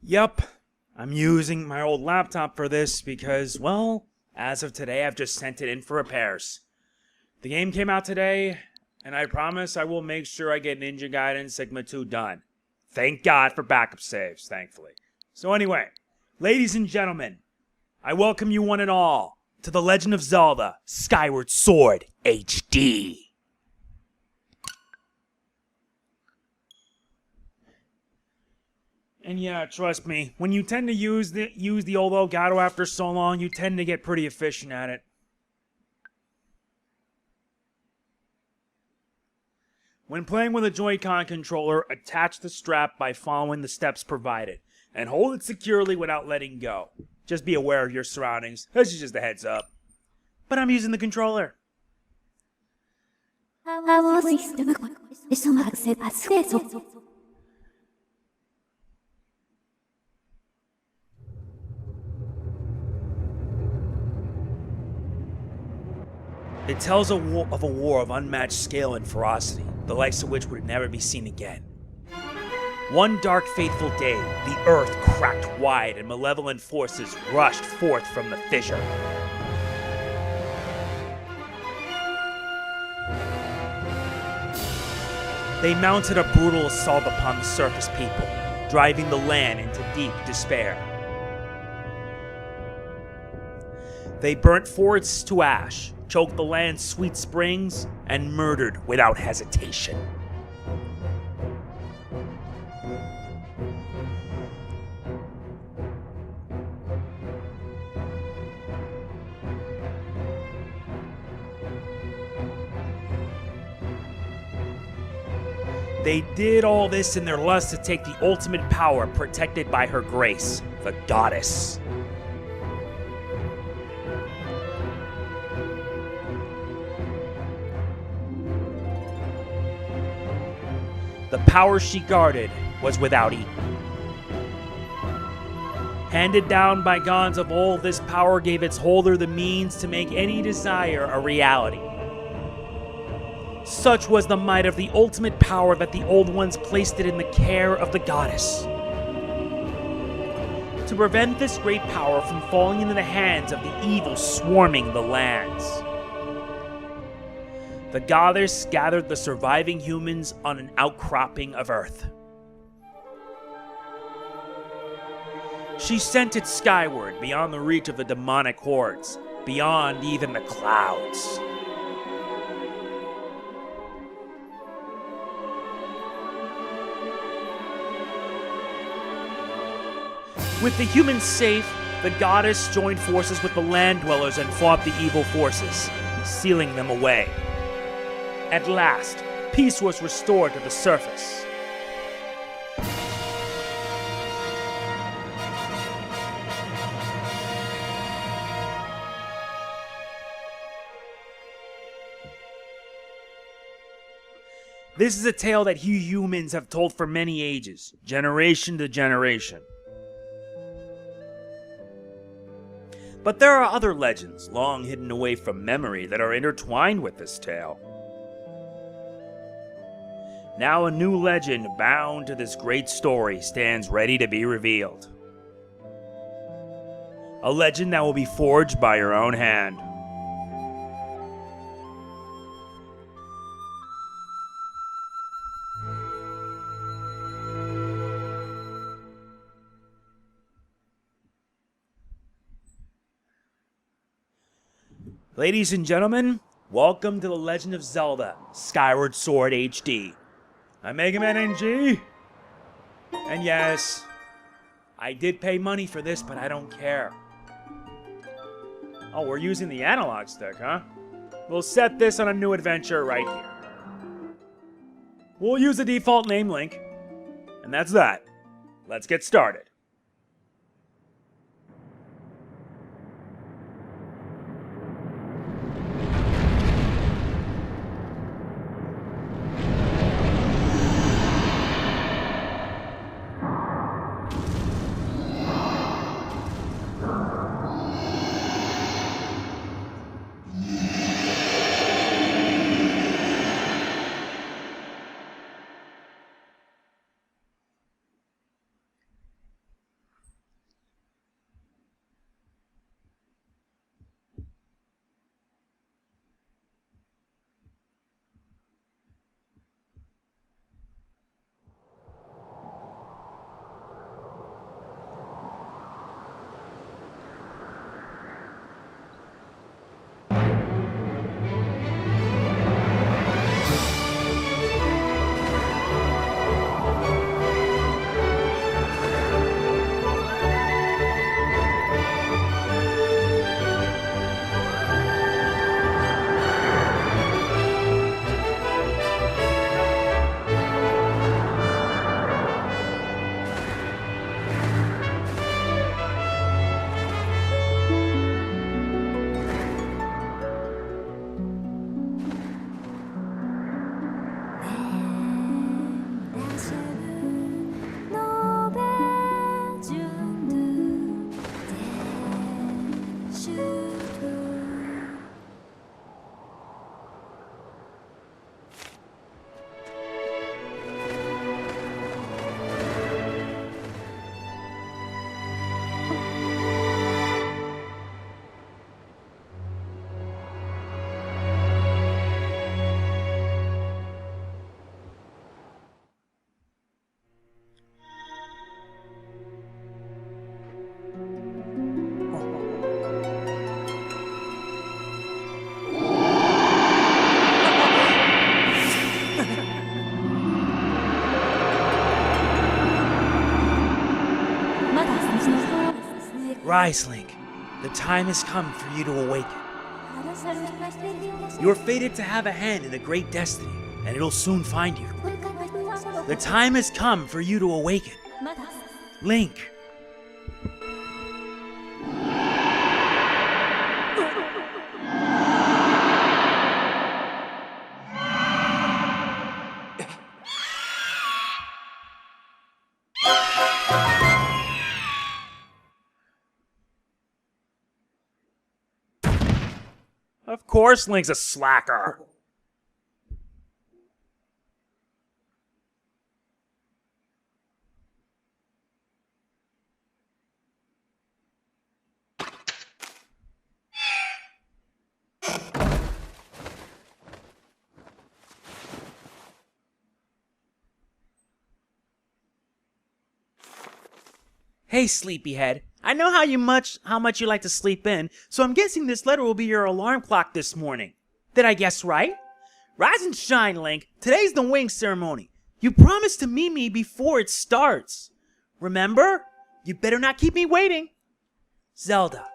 Yup, I'm using my old laptop for this because, well, as of today, I've just sent it in for repairs. The game came out today, and I promise I will make sure I get Ninja Gaiden Sigma 2 done. Thank God for backup saves, thankfully. So anyway, ladies and gentlemen, I welcome you one and all to The Legend of Zelda Skyward Sword HD. And yeah, trust me, when you tend to use the old Elgato after so long, you tend to get pretty efficient at it. When playing with a Joy-Con controller, attach the strap by following the steps provided, and hold it securely without letting go. Just be aware of your surroundings. This is just a heads up. But I'm using the controller. It tells of a war of unmatched scale and ferocity, the likes of which would never be seen again. One dark, fateful day, the earth cracked wide and malevolent forces rushed forth from the fissure. They mounted a brutal assault upon the surface people, driving the land into deep despair. They burnt forests to ash, choked the land's sweet springs, and murdered without hesitation. They did all this in their lust to take the ultimate power protected by her grace, the goddess. The power she guarded was without equal. Handed down by gods of old, this power gave its holder the means to make any desire a reality. Such was the might of the ultimate power that the Old Ones placed it in the care of the goddess. To prevent this great power from falling into the hands of the evil swarming the lands, the goddess gathered the surviving humans on an outcropping of Earth. She sent it skyward beyond the reach of the demonic hordes, beyond even the clouds. With the humans safe, the goddess joined forces with the land dwellers and fought the evil forces, sealing them away. At last, peace was restored to the surface. This is a tale that you humans have told for many ages, generation to generation. But there are other legends, long hidden away from memory, that are intertwined with this tale. Now a new legend bound to this great story stands ready to be revealed. A legend that will be forged by your own hand. Ladies and gentlemen, welcome to The Legend of Zelda Skyward Sword HD. I'm MegamanNG, and yes, I did pay money for this, but I don't care. Oh, we're using the analog stick, huh? We'll set this on a new adventure right here. We'll use the default name Link, and that's that. Let's get started. Rise, Link. The time has come for you to awaken. You are fated to have a hand in a great destiny, and it'll soon find you. The time has come for you to awaken. Link. Of course Link's a slacker. Hey, sleepyhead. I know how much you like to sleep in, so I'm guessing this letter will be your alarm clock this morning. Did I guess right? Rise and shine, Link. Today's the wing ceremony. You promised to meet me before it starts. Remember? You better not keep me waiting. Zelda.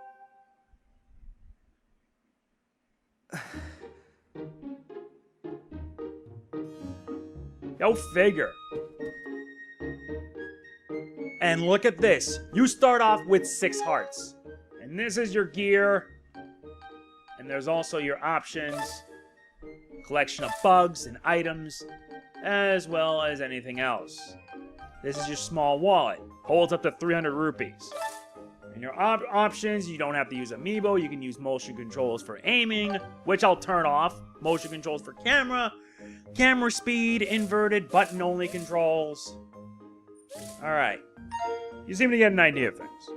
Go figure. And look at this. You start off with 6 hearts. And this is your gear. And there's also your options. Collection of bugs and items. As well as anything else. This is your small wallet. Holds up to 300 rupees. And your options, you don't have to use amiibo. You can use motion controls for aiming, which I'll turn off. Motion controls for camera. Camera speed, inverted, button-only controls. Alright. You seem to get an idea of things.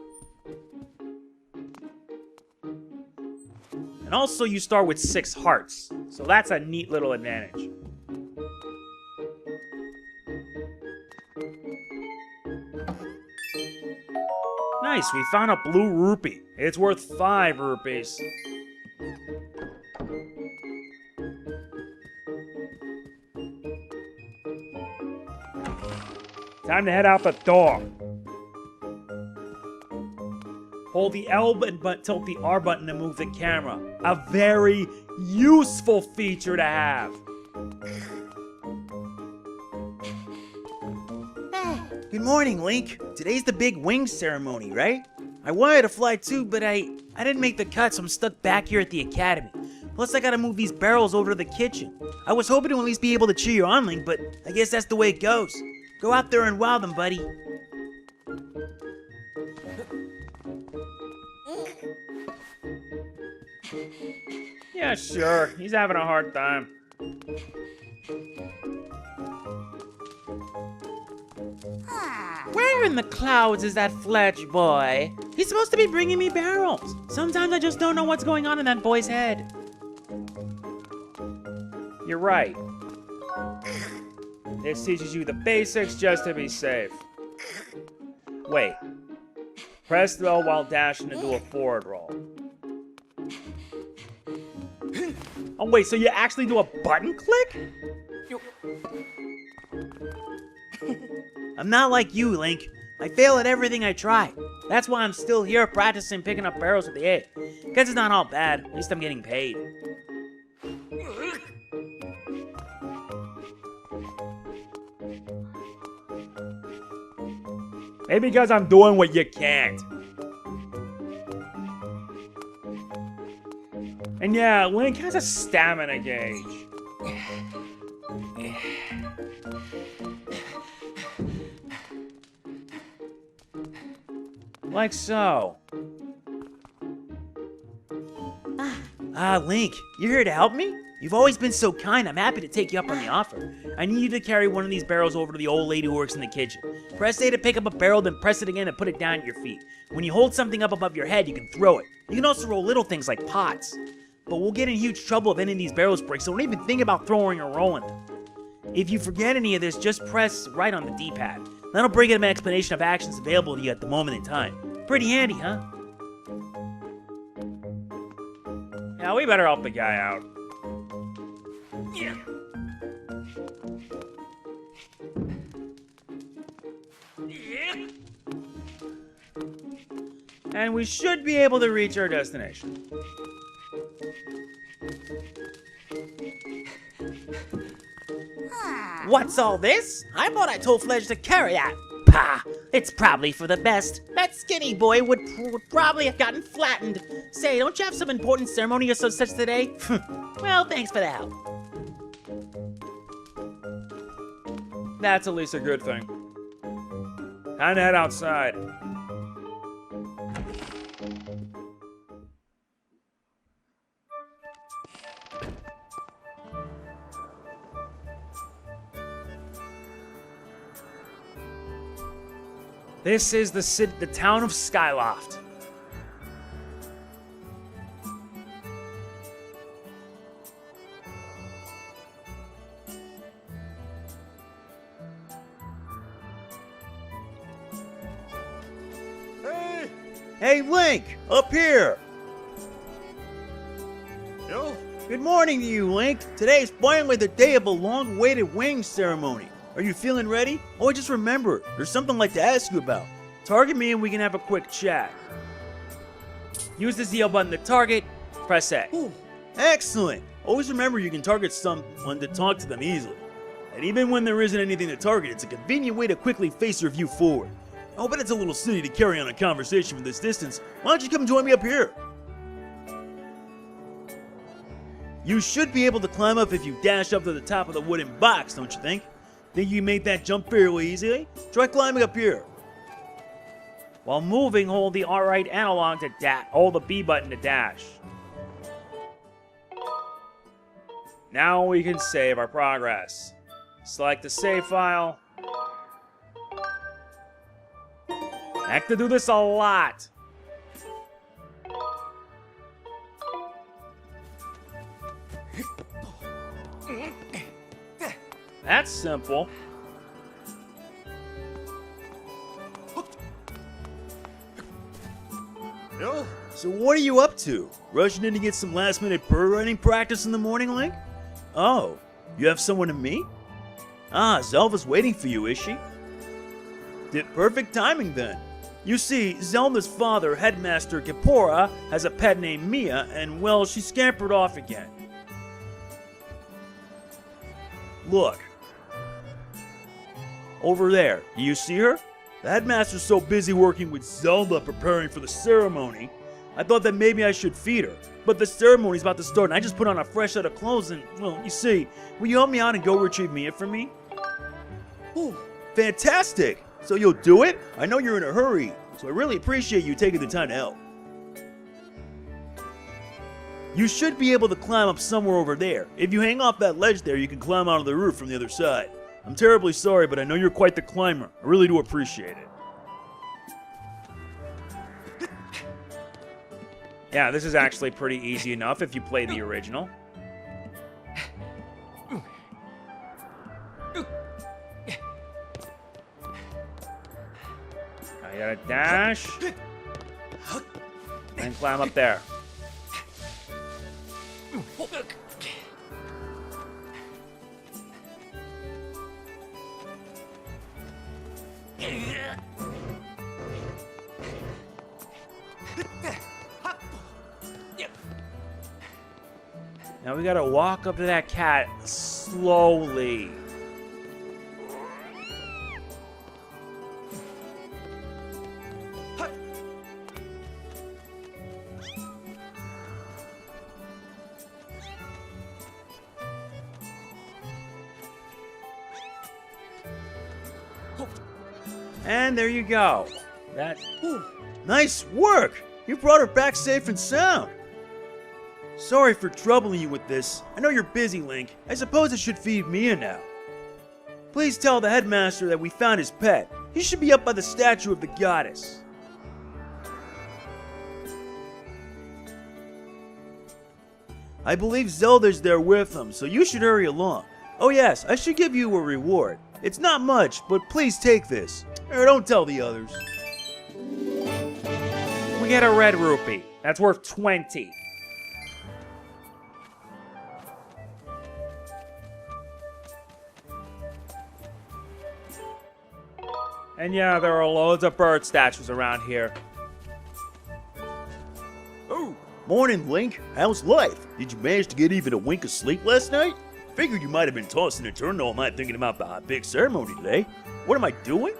And also you start with 6 hearts. So that's a neat little advantage. Nice, we found a blue rupee. It's worth 5 rupees. Time to head out the door. Hold the L button, but tilt the R button to move the camera. A very useful feature to have. Good morning, Link. Today's the big wing ceremony, right? I wanted to fly too, but I didn't make the cut, so I'm stuck back here at the academy. Plus, I gotta move these barrels over to the kitchen. I was hoping to at least be able to cheer you on, Link, but I guess that's the way it goes. Go out there and wow them, buddy. Yeah, sure. He's having a hard time. Where in the clouds is that Fletch boy? He's supposed to be bringing me barrels. Sometimes I just don't know what's going on in that boy's head. You're right. This teaches you the basics just to be safe. Wait. Press the L while dashing to do a forward roll. Oh wait, so you actually do a button click? I'm not like you, Link. I fail at everything I try. That's why I'm still here practicing picking up barrels with the A. Guess it's not all bad. At least I'm getting paid. Maybe because I'm doing what you can't. And yeah, Link has a stamina gauge. Like so. Link, you're here to help me? You've always been so kind, I'm happy to take you up on the offer. I need you to carry one of these barrels over to the old lady who works in the kitchen. Press A to pick up a barrel, then press it again and put it down at your feet. When you hold something up above your head, you can throw it. You can also roll little things like pots. But we'll get in huge trouble if any of these barrels break, so don't even think about throwing or rolling them. If you forget any of this, just press right on the D-pad. That'll bring up an explanation of actions available to you at the moment in time. Pretty handy, huh? Yeah, we better help the guy out. Yeah. and we should be able to reach our destination. What's all this? I thought I told Fledge to carry that. Pah! It's probably for the best. That skinny boy would probably have gotten flattened. Say, don't you have some important ceremony or such today? Well, thanks for the help. That's at least a good thing. Time to head outside. This is the town of Skyloft. Hey, Link! Up here! Yo? Good morning to you, Link! Today is finally the day of the long-awaited wing ceremony. Are you feeling ready? Oh, just remember, there's something I'd like to ask you about. Target me and we can have a quick chat. Use the ZL button to target, press A. Ooh, excellent! Always remember you can target someone to talk to them easily. And even when there isn't anything to target, it's a convenient way to quickly face your view forward. Oh, but it's a little silly to carry on a conversation from this distance. Why don't you come join me up here? You should be able to climb up if you dash up to the top of the wooden box, don't you think? Think you made that jump fairly easily? Try climbing up here. While moving, hold the right analog to hold the B button to dash. Now we can save our progress. Select the save file. I have to do this a lot. That's simple. Yo? So what are you up to? Rushing in to get some last-minute bird writing practice in the morning, Link? Oh, you have someone to meet? Ah, Zelda's waiting for you, is she? Perfect timing then. You see, Zelda's father, Headmaster Kippora, has a pet named Mia, and well, she scampered off again. Look. Over there, do you see her? The Headmaster's so busy working with Zelda preparing for the ceremony, I thought that maybe I should feed her. But the ceremony's about to start and I just put on a fresh set of clothes and, well, you see, will you help me out and go retrieve Mia for me? Ooh, fantastic! So you'll do it? I know you're in a hurry, so I really appreciate you taking the time to help. You should be able to climb up somewhere over there. If you hang off that ledge there, you can climb out of the roof from the other side. I'm terribly sorry, but I know you're quite the climber. I really do appreciate it. Yeah, this is actually pretty easy enough if you play the original. I gotta dash. And climb up there. Now we gotta walk up to that cat slowly. And there you go. Ooh, nice work! You brought her back safe and sound. Sorry for troubling you with this. I know you're busy, Link. I suppose I should feed Mia now. Please tell the headmaster that we found his pet. He should be up by the statue of the goddess. I believe Zelda's there with him, so you should hurry along. Oh yes, I should give you a reward. It's not much, but please take this. Or don't tell the others. We get a red rupee. That's worth 20. And yeah, there are loads of bird statues around here. Morning, Link. How's life? Did you manage to get even a wink of sleep last night? Figured you might have been tossing and turning all night thinking about the big ceremony today. What am I doing?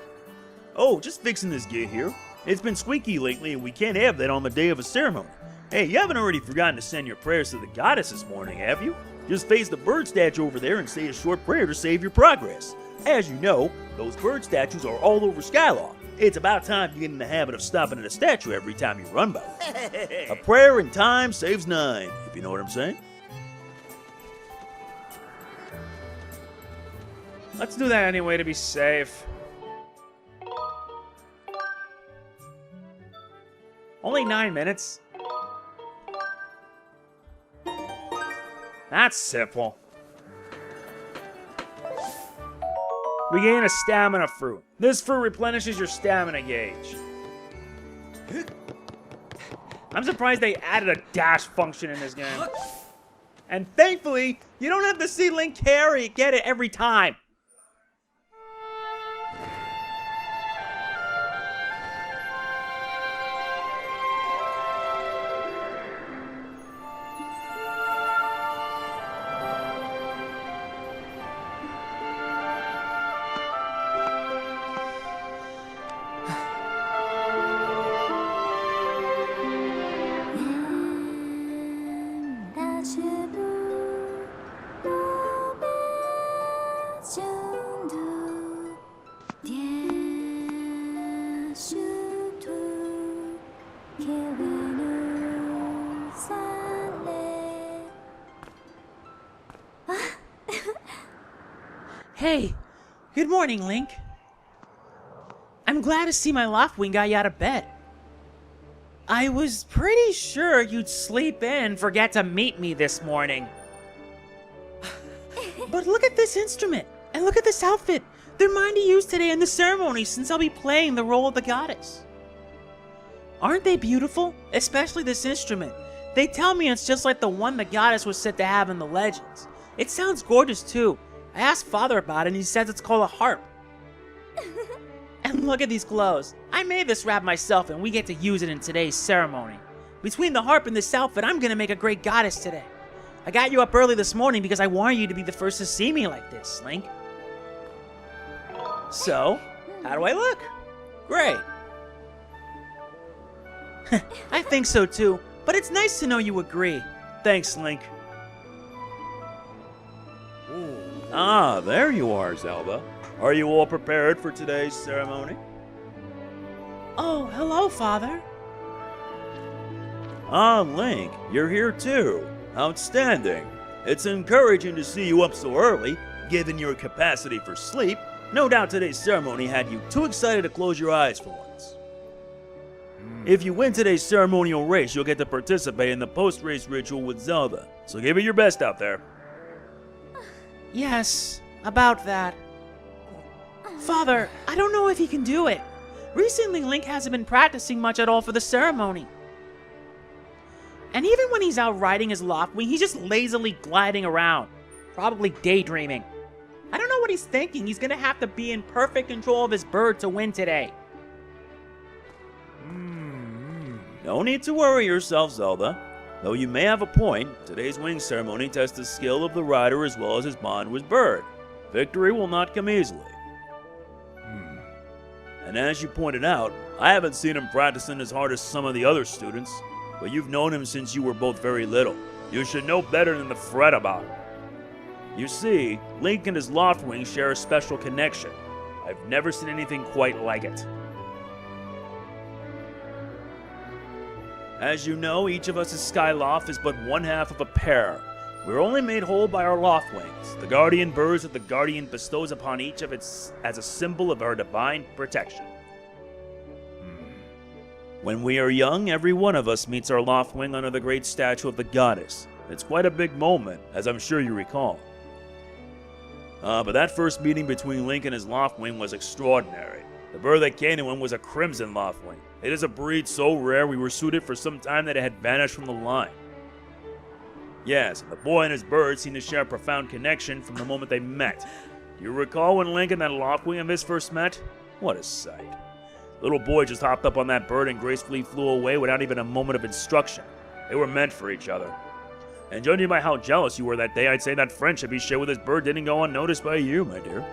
Oh, just fixing this gate here. It's been squeaky lately and we can't have that on the day of a ceremony. Hey, you haven't already forgotten to send your prayers to the goddess this morning, have you? Just face the bird statue over there and say a short prayer to save your progress. As you know, those bird statues are all over Skyloft. It's about time you get in the habit of stopping at a statue every time you run by it. A prayer in time saves 9, if you know what I'm saying. Let's do that anyway to be safe. Only 9 minutes. That's simple. We gain a stamina fruit. This fruit replenishes your stamina gauge. I'm surprised they added a dash function in this game. And thankfully, you don't have to see Link get it every time. Hey, good morning, Link. I'm glad to see my Loftwing got you out of bed. I was pretty sure you'd sleep in and forget to meet me this morning. But look at this instrument, and look at this outfit. They're mine to use today in the ceremony since I'll be playing the role of the goddess. Aren't they beautiful? Especially this instrument. They tell me it's just like the one the goddess was said to have in the legends. It sounds gorgeous too. I asked Father about it and he says it's called a harp. And look at these clothes. I made this wrap myself and we get to use it in today's ceremony. Between the harp and this outfit, I'm gonna make a great goddess today. I got you up early this morning because I wanted you to be the first to see me like this, Link. So, how do I look? Great. I think so too, but it's nice to know you agree. Thanks, Link. Ah, there you are, Zelda. Are you all prepared for today's ceremony? Oh, hello, Father. Ah, Link, you're here too. Outstanding. It's encouraging to see you up so early, given your capacity for sleep. No doubt today's ceremony had you too excited to close your eyes for once. If you win today's ceremonial race, you'll get to participate in the post-race ritual with Zelda. So give it your best out there. Yes, about that. Father, I don't know if he can do it. Recently, Link hasn't been practicing much at all for the ceremony. And even when he's out riding his Loftwing, he's just lazily gliding around, probably daydreaming. I don't know what he's thinking. He's gonna have to be in perfect control of his bird to win today. No need to worry yourself, Zelda. Though you may have a point, today's wing ceremony tests the skill of the rider as well as his bond with bird. Victory will not come easily. And as you pointed out, I haven't seen him practicing as hard as some of the other students, but you've known him since you were both very little. You should know better than to fret about it. You see, Link and his Loftwing share a special connection. I've never seen anything quite like it. As you know, each of us as Skyloft is but one half of a pair. We're only made whole by our Loftwings, the guardian birds that the Guardian bestows upon each of its as a symbol of our divine protection. When we are young, every one of us meets our Loftwing under the great statue of the goddess. It's quite a big moment, as I'm sure you recall. But that first meeting between Link and his Loftwing was extraordinary. The bird that came to him was a crimson Loftwing. It is a breed so rare we were suited for some time that it had vanished from the line. Yes, the boy and his bird seemed to share a profound connection from the moment they met. Do you recall when Link and that Loftwing of his first met? What a sight. The little boy just hopped up on that bird and gracefully flew away without even a moment of instruction. They were meant for each other. And judging by how jealous you were that day, I'd say that friendship he shared with his bird didn't go unnoticed by you, my dear.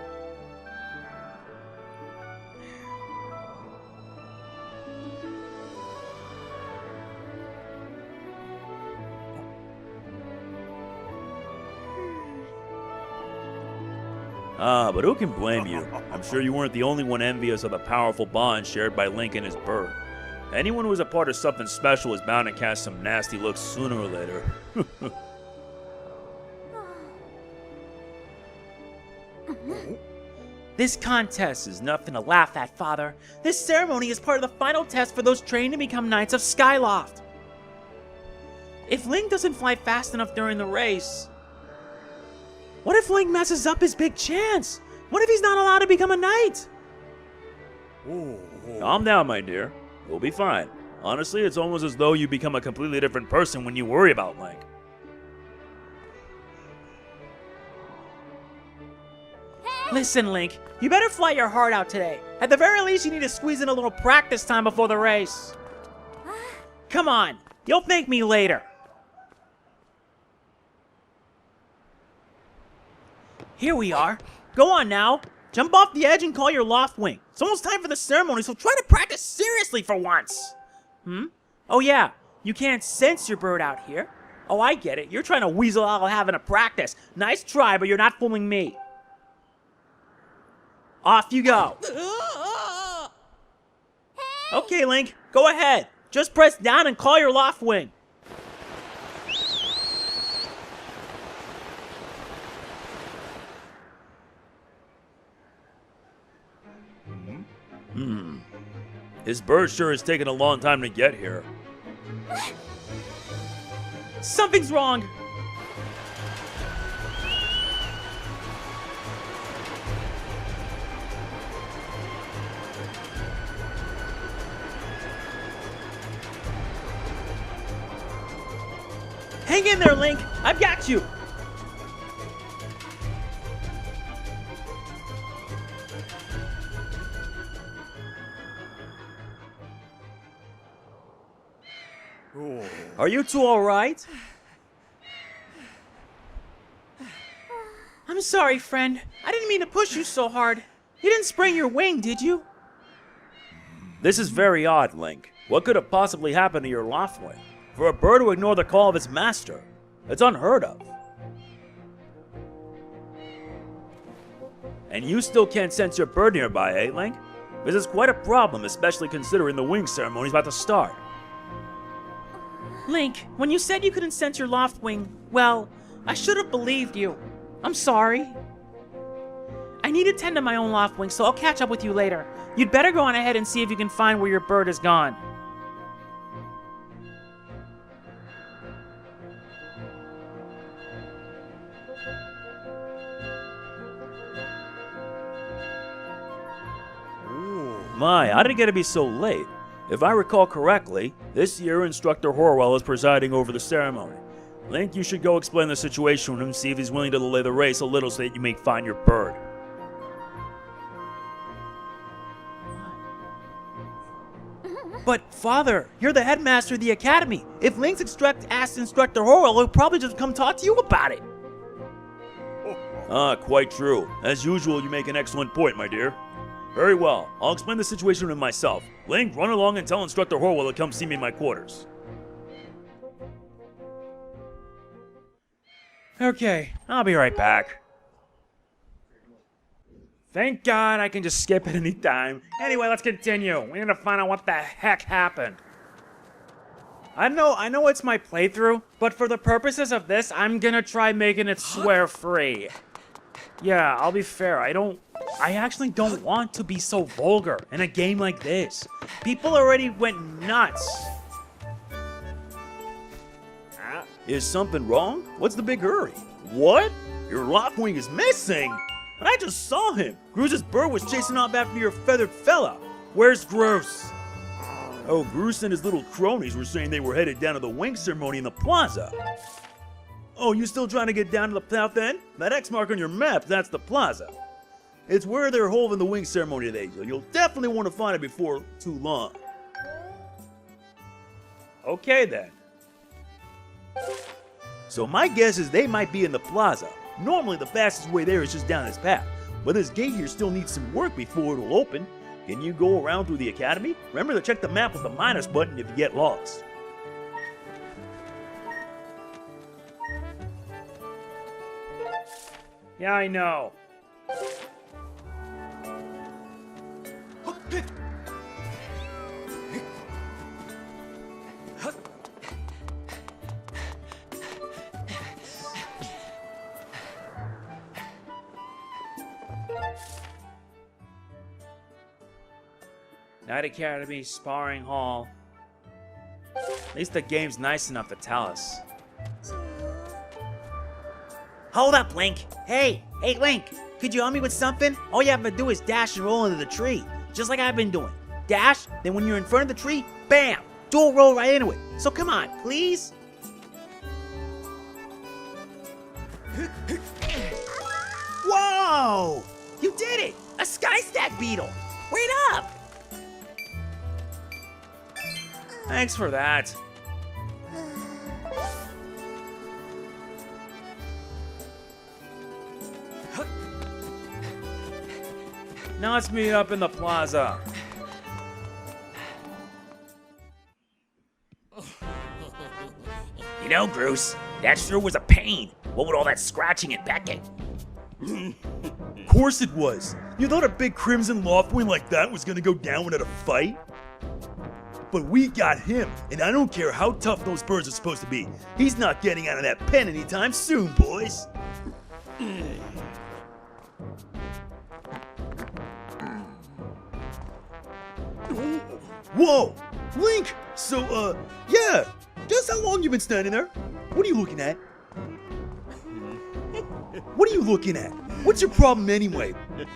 But who can blame you? I'm sure you weren't the only one envious of the powerful bond shared by Link and his bird. Anyone who was a part of something special is bound to cast some nasty looks sooner or later. This contest is nothing to laugh at, Father. This ceremony is part of the final test for those trained to become Knights of Skyloft. If Link doesn't fly fast enough during the race... What if Link messes up his big chance? What if he's not allowed to become a knight? Calm down, my dear. You'll be fine. Honestly, it's almost as though you become a completely different person when you worry about Link. Listen, Link, you better fly your heart out today. At the very least, you need to squeeze in a little practice time before the race. Come on, you'll thank me later. Here we are. Go on now. Jump off the edge and call your Loftwing. It's almost time for the ceremony, so try to practice seriously for once. Oh yeah, you can't sense your bird out here. Oh, I get it. You're trying to weasel out having a practice. Nice try, but you're not fooling me. Off you go. Okay, Link, go ahead. Just press down and call your Loftwing. His bird sure has taken a long time to get here. Something's wrong. Hang in there, Link. I've got you. Are you two alright? I'm sorry, friend. I didn't mean to push you so hard. You didn't sprain your wing, did you? This is very odd, Link. What could have possibly happened to your Loftwing? For a bird to ignore the call of its master. It's unheard of. And you still can't sense your bird nearby, eh, Link? This is quite a problem, especially considering the wing ceremony is about to start. Link, when you said you couldn't sense your Loftwing, well, I should have believed you. I'm sorry. I need to tend to my own Loftwing, so I'll catch up with you later. You'd better go on ahead and see if you can find where your bird is gone. My, how did it get to be so late? If I recall correctly, this year Instructor Horwell is presiding over the ceremony. Link, you should go explain the situation with him and see if he's willing to delay the race a little so that you may find your bird. But, Father, you're the headmaster of the academy. If Link's asked Instructor Horwell, he'll probably just come talk to you about it. Quite true. As usual, you make an excellent point, my dear. Very well, I'll explain the situation to him myself. Link, run along and tell Instructor Horwell to come see me in my quarters. Okay, I'll be right back. Thank God I can just skip at any time. Anyway, let's continue. We need to find out what the heck happened. I know it's my playthrough, but for the purposes of this, I'm gonna try making it swear-free. Yeah, I'll be fair, I actually don't want to be so vulgar in a game like this. People already went nuts. Is something wrong? What's the big hurry? What? Your Loftwing is missing! And I just saw him! Groose's bird was chasing off after your feathered fella! Where's Groose? Oh, Groose and his little cronies were saying they were headed down to the wing ceremony in the plaza. Oh, you still trying to get down to the south end? That X mark on your map, that's the plaza. It's where they're holding the wing ceremony today, so you'll definitely want to find it before too long. Okay then. So my guess is they might be in the plaza. Normally the fastest way there is just down this path, but this gate here still needs some work before it'll open. Can you go around through the academy? Remember to check the map with the minus button if you get lost. Yeah, I know. Night Academy Sparring Hall. At least the game's nice enough to tell us. Hold up, Link. Hey, Link. Could you help me with something? All you have to do is dash and roll into the tree, just like I've been doing. Dash, then when you're in front of the tree, bam! Dual roll right into it. So come on, please? Whoa! You did it! A Sky Stack Beetle! Wait up! Thanks for that. Now let's meet up in the plaza. You know, Groose, that sure was a pain. What with all that scratching and pecking? Of course it was. You thought a big crimson Loftwing like that was gonna go down without a fight? But we got him, and I don't care how tough those birds are supposed to be. He's not getting out of that pen anytime soon, boys. Whoa! Link! So, yeah. Just how long you been standing there? What are you looking at? What are you looking at? What's your problem anyway?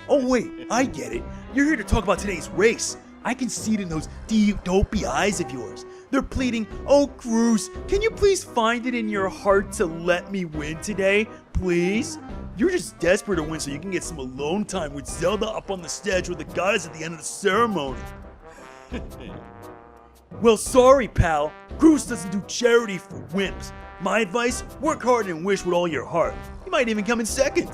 Oh wait, I get it. You're here to talk about today's race. I can see it in those deep, dopey eyes of yours. They're pleading, "Oh, Groose, can you please find it in your heart to let me win today, please?" You're just desperate to win so you can get some alone time with Zelda up on the stage with the guys at the end of the ceremony. Well, sorry, pal. Groose doesn't do charity for wimps. My advice, work hard and wish with all your heart. You might even come in second.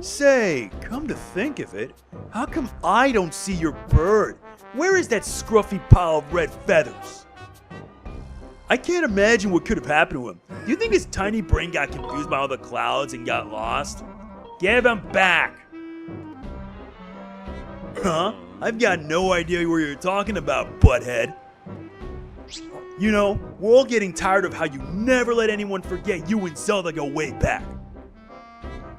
Say, come to think of it, how come I don't see your bird? Where is that scruffy pile of red feathers? I can't imagine what could have happened to him. Do you think his tiny brain got confused by all the clouds and got lost? Give him back! Huh? I've got no idea what you're talking about, butthead. You know, we're all getting tired of how you never let anyone forget you and Zelda go way back.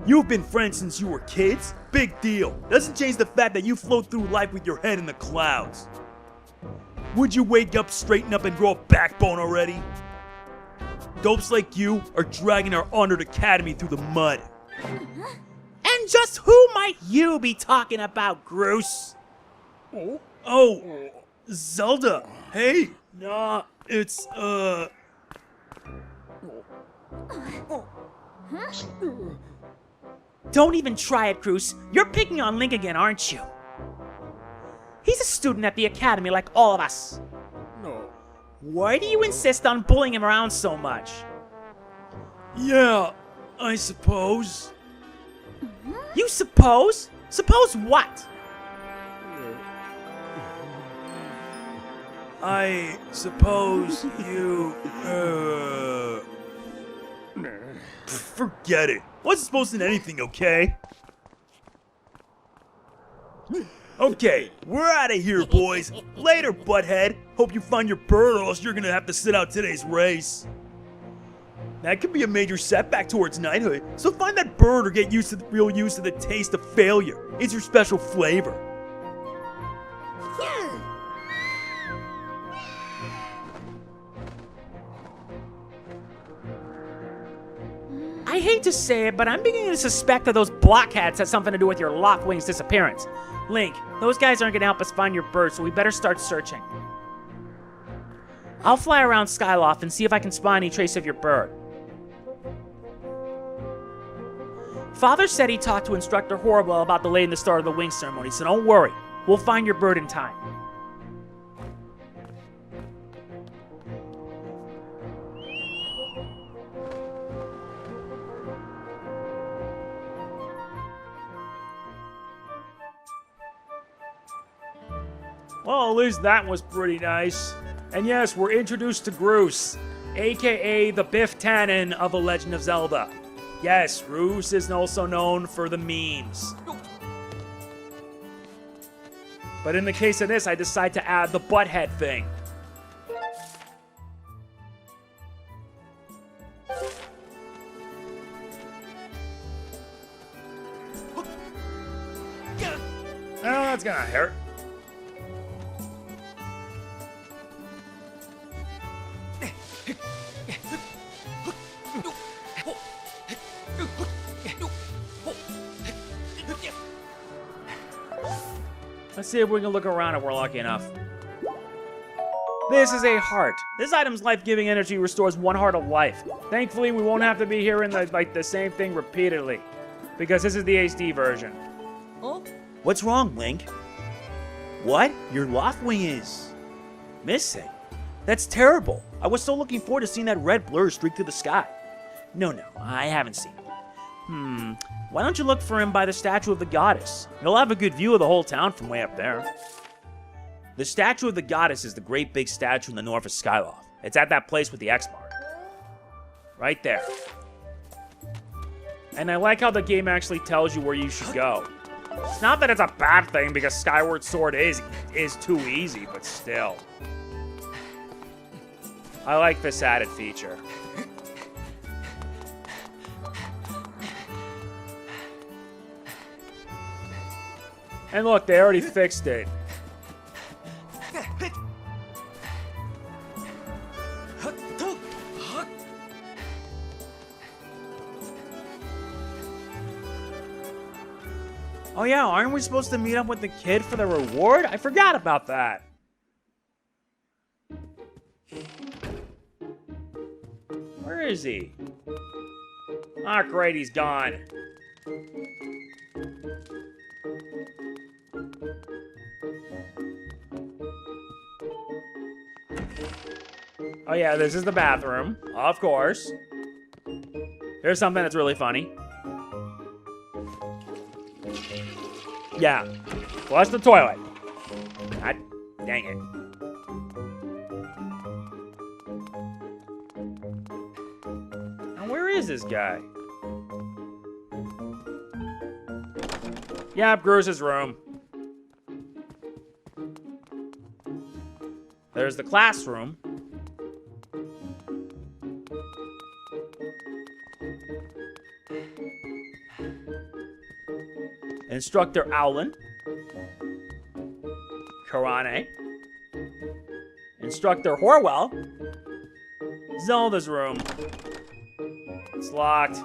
You've been friends since you were kids? Big deal. Doesn't change the fact that you float through life with your head in the clouds. Would you wake up, straighten up, and grow a backbone already? Dopes like you are dragging our honored academy through the mud. And just who might you be talking about, Groose? Oh, Zelda. Hey, nah, it's, Don't even try it, Groose. You're picking on Link again, aren't you? He's a student at the academy like all of us. No. Why do you insist on bullying him around so much? Yeah, I suppose. You suppose? Suppose what? I suppose you, Forget it. Wasn't supposed to anything, okay? Okay, we're out of here, boys. Later, butthead. Hope you find your bird, or else you're gonna have to sit out today's race. That could be a major setback towards knighthood, so find that bird or get used to real used to the taste of failure. It's your special flavor. I hate to say it, but I'm beginning to suspect that those blockheads had something to do with your Loftwing's disappearance. Link, those guys aren't gonna help us find your bird, so we better start searching. I'll fly around Skyloft and see if I can spot any trace of your bird. Father said he talked to Instructor Horrible about delaying the start of the wing ceremony, so don't worry. We'll find your bird in time. Well, at least that was pretty nice. And yes, we're introduced to Groose, aka the Biff Tannen of The Legend of Zelda. Yes, Groose is also known for the memes. But in the case of this, I decide to add the butthead thing. Oh, that's gonna hurt. Let's see if we can look around if we're lucky enough. This is a heart. This item's life-giving energy restores 1 heart of life. Thankfully, we won't have to be hearing the same thing repeatedly, because this is the HD version. Oh? What's wrong, Link? What? Your Loftwing is missing? That's terrible. I was so looking forward to seeing that red blur streak through the sky. No, I haven't seen him. Why don't you look for him by the statue of the goddess? You'll have a good view of the whole town from way up there. The statue of the goddess is the great big statue in the north of Skyloft. It's at that place with the X mark. Right there. And I like how the game actually tells you where you should go. It's not that it's a bad thing, because Skyward Sword is too easy, but still. I like this added feature. And look, they already fixed it. Oh yeah, aren't we supposed to meet up with the kid for the reward? I forgot about that. Where is he? Ah, great, he's gone. Oh yeah, this is the bathroom, of course. Here's something that's really funny. Yeah, flush the toilet. God dang it. Now where is this guy? Yeah, Groose's room. There's the classroom. Instructor Owlin. Karane. Instructor Horwell. Zelda's room. It's locked.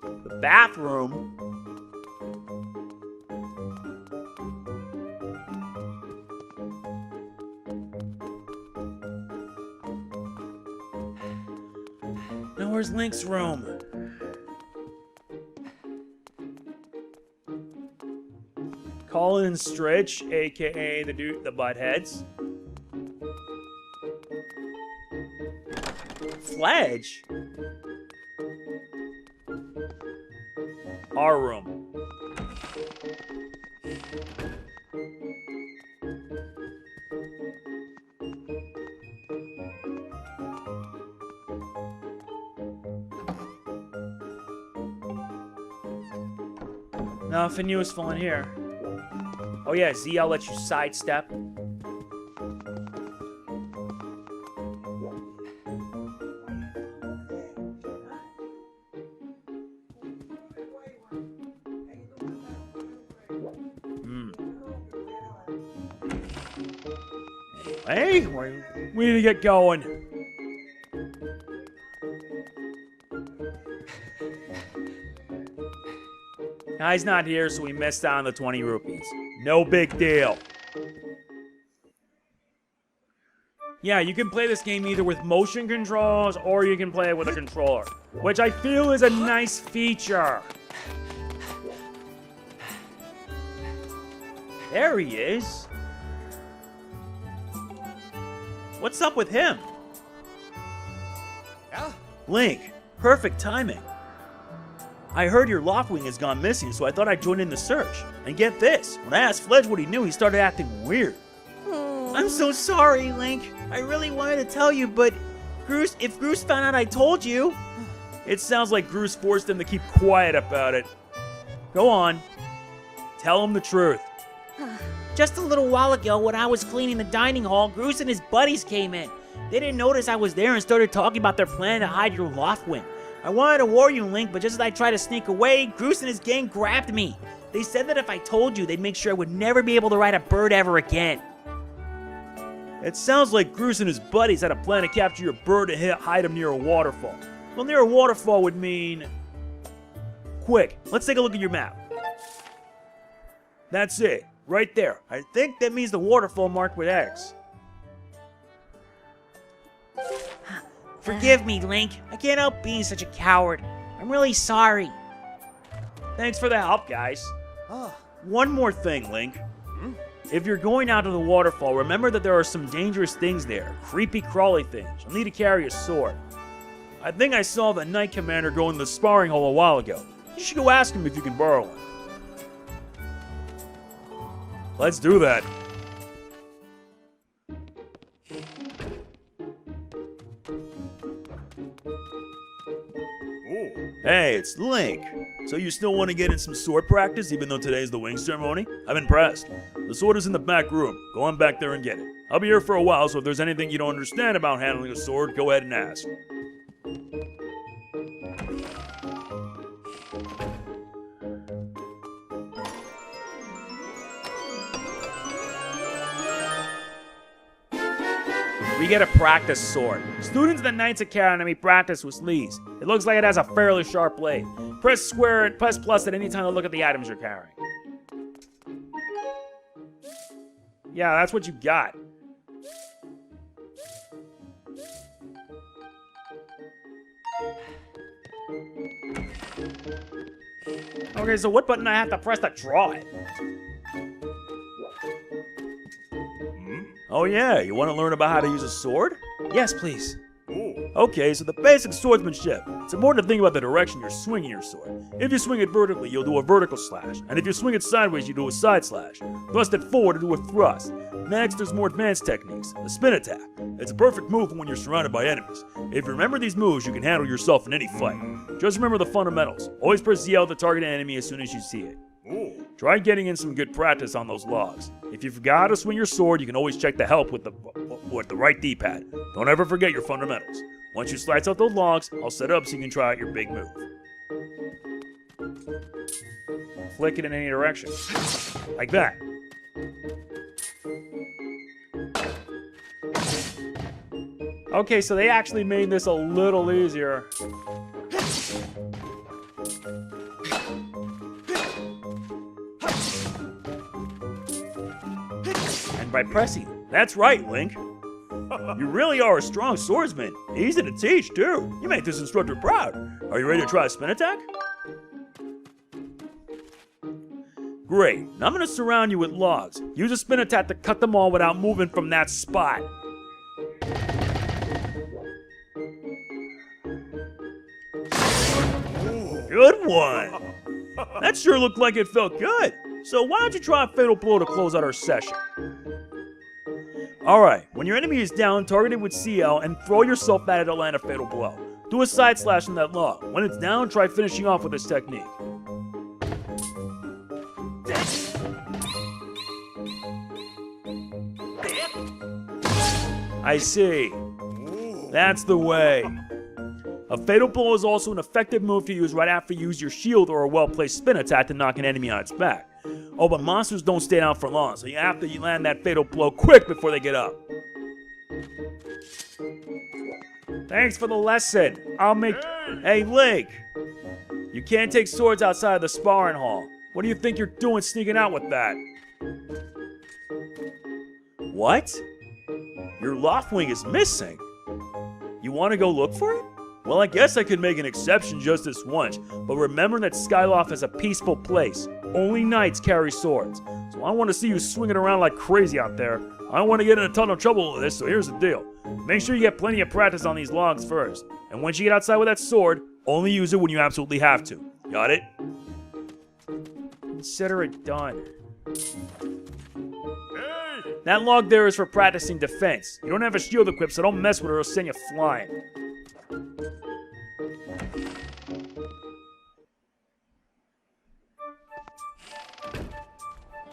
The bathroom. Now where's Link's room? Colin and Stritch, aka the buttheads. Fledge? Our room. Nothing useful in here. Oh yeah, ZL lets you sidestep. Hey, we need to get going. Guy's not here, so we missed out on the 20 rupees. No big deal. Yeah, you can play this game either with motion controls or you can play it with a controller, which I feel is a nice feature. There he is. What's up with him? Yeah? Link, perfect timing. I heard your Loftwing has gone missing, so I thought I'd join in the search. And get this, when I asked Fledge what he knew, he started acting weird. I'm so sorry, Link. I really wanted to tell you, but if Groose found out I told you... It sounds like Groose forced him to keep quiet about it. Go on. Tell him the truth. Just a little while ago, when I was cleaning the dining hall, Groose and his buddies came in. They didn't notice I was there and started talking about their plan to hide your Loftwing. I wanted to warn you, Link, but just as I tried to sneak away, Groose and his gang grabbed me. They said that if I told you, they'd make sure I would never be able to ride a bird ever again. It sounds like Groose and his buddies had a plan to capture your bird and hide him near a waterfall. Well, near a waterfall would mean... Quick, let's take a look at your map. That's it, right there. I think that means the waterfall marked with X. Forgive me, Link. I can't help being such a coward. I'm really sorry. Thanks for the help, guys. One more thing, Link. If you're going out to the waterfall, remember that there are some dangerous things there. Creepy, crawly things. You'll need to carry a sword. I think I saw the Knight Commander go in the sparring hall a while ago. You should go ask him if you can borrow one. Let's do that. Hey, it's Link. So you still want to get in some sword practice even though today's the wing ceremony? I'm impressed. The sword is in the back room. Go on back there and get it. I'll be here for a while, so if there's anything you don't understand about handling a sword, go ahead and ask. We get a practice sword. Students at the Knights Academy practice with sleeves. It looks like it has a fairly sharp blade. Press square and press plus at any time to look at the items you're carrying. Yeah, that's what you got. Okay, so what button I have to press to draw it? Oh yeah, you want to learn about how to use a sword? Yes, please. Okay, so the basic swordsmanship. It's important to think about the direction you're swinging your sword. If you swing it vertically, you'll do a vertical slash. And if you swing it sideways, you do a side slash. Thrust it forward to do a thrust. Next, there's more advanced techniques. The spin attack. It's a perfect move for when you're surrounded by enemies. If you remember these moves, you can handle yourself in any fight. Just remember the fundamentals. Always press Z L to target an enemy as soon as you see it. Try getting in some good practice on those logs. If you forgot how to swing your sword, you can always check the help with the right D-pad. Don't ever forget your fundamentals. Once you slice out those logs, I'll set it up so you can try out your big move. Flick it in any direction. Like that. Okay, so they actually made this a little easier. And by pressing. That's right, Link. You really are a strong swordsman. Easy to teach, too. You make this instructor proud. Are you ready to try a spin attack? Great. Now I'm going to surround you with logs. Use a spin attack to cut them all without moving from that spot. Good one. That sure looked like it felt good. So why don't you try a fatal blow to close out our session? Alright, when your enemy is down, target it with CL and throw yourself at it to land a fatal blow. Do a side slash on that log. When it's down, try finishing off with this technique. I see. That's the way. A fatal blow is also an effective move to use right after you use your shield or a well-placed spin attack to knock an enemy on its back. Oh, but monsters don't stay down for long, so you have to land that fatal blow quick before they get up. Thanks for the lesson. Hey, Link! You can't take swords outside of the sparring hall. What do you think you're doing sneaking out with that? What? Your Loftwing is missing. You want to go look for it? Well, I guess I could make an exception just this once, but remember that Skyloft is a peaceful place. Only knights carry swords, so I want to see you swinging around like crazy out there. I don't want to get in a ton of trouble with this, so here's the deal. Make sure you get plenty of practice on these logs first, and once you get outside with that sword, only use it when you absolutely have to. Got it? Consider it done. That log there is for practicing defense. You don't have a shield equipped, so don't mess with it or it'll send you flying.